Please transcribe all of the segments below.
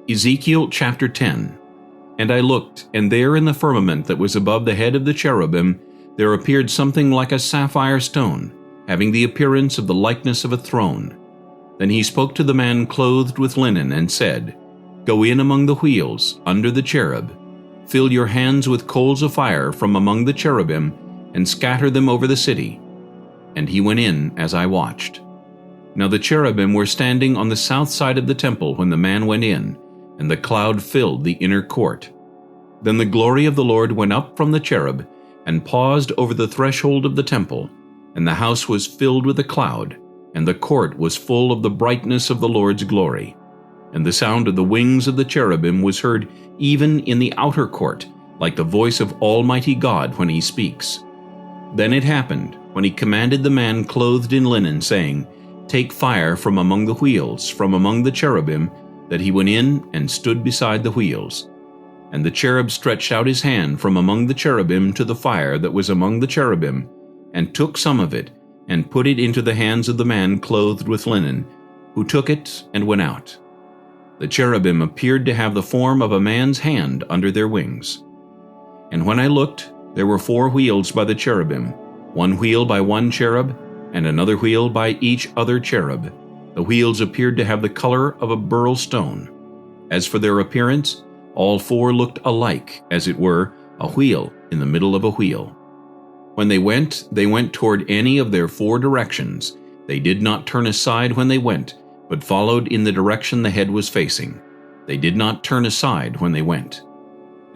Ezekiel chapter 10. And I looked, and there in the firmament that was above the head of the cherubim there appeared something like a sapphire stone, having the appearance of the likeness of a throne. Then he spoke to the man clothed with linen, and said, Go in among the wheels, under the cherub. Fill your hands with coals of fire from among the cherubim, and scatter them over the city. And he went in as I watched. Now the cherubim were standing on the south side of the temple when the man went in, and the cloud filled the inner court. Then the glory of the Lord went up from the cherub, and paused over the threshold of the temple, and the house was filled with a cloud, and the court was full of the brightness of the Lord's glory. And the sound of the wings of the cherubim was heard even in the outer court, like the voice of Almighty God when he speaks. Then it happened, when he commanded the man clothed in linen, saying, Take fire from among the wheels, from among the cherubim, that he went in and stood beside the wheels. And the cherub stretched out his hand from among the cherubim to the fire that was among the cherubim, and took some of it, and put it into the hands of the man clothed with linen, who took it and went out. The cherubim appeared to have the form of a man's hand under their wings. And when I looked, there were 4 wheels by the cherubim, 1 wheel by one cherub, and another wheel by each other cherub. The wheels appeared to have the color of a beryl stone. As for their appearance, all 4 looked alike, as it were, a wheel in the middle of a wheel. When they went toward any of their 4 directions. They did not turn aside when they went, but followed in the direction the head was facing. They did not turn aside when they went.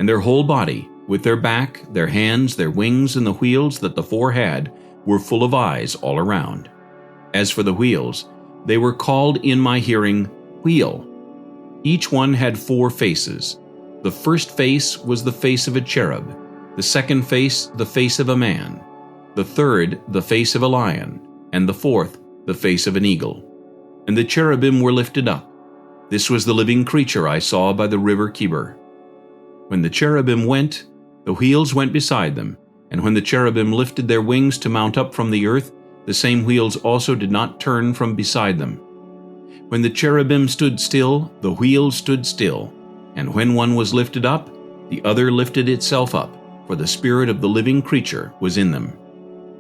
And their whole body, with their back, their hands, their wings, and the wheels that the 4 had, were full of eyes all around. As for the wheels, they were called in my hearing wheel. Each one had 4 faces. The first face was the face of a cherub, the second face the face of a man, the third the face of a lion, and the fourth the face of an eagle. And the cherubim were lifted up. This was the living creature I saw by the river Chebar. When the cherubim went, the wheels went beside them, and when the cherubim lifted their wings to mount up from the earth, the same wheels also did not turn from beside them. When the cherubim stood still, the wheels stood still, and when one was lifted up, the other lifted itself up, for the spirit of the living creature was in them.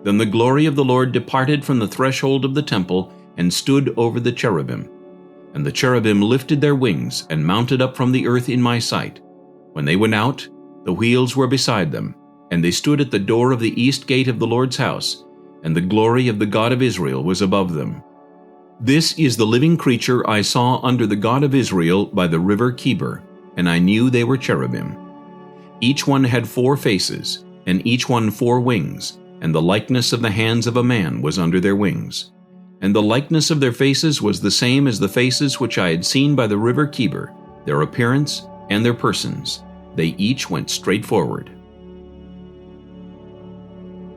Then the glory of the Lord departed from the threshold of the temple and stood over the cherubim. And the cherubim lifted their wings and mounted up from the earth in my sight. When they went out, the wheels were beside them, and they stood at the door of the east gate of the Lord's house, and the glory of the God of Israel was above them. This is the living creature I saw under the God of Israel by the river Chebar, and I knew they were cherubim. Each one had 4 faces, and each one 4 wings, and the likeness of the hands of a man was under their wings. And the likeness of their faces was the same as the faces which I had seen by the river Chebar, their appearance and their persons. They each went straight forward.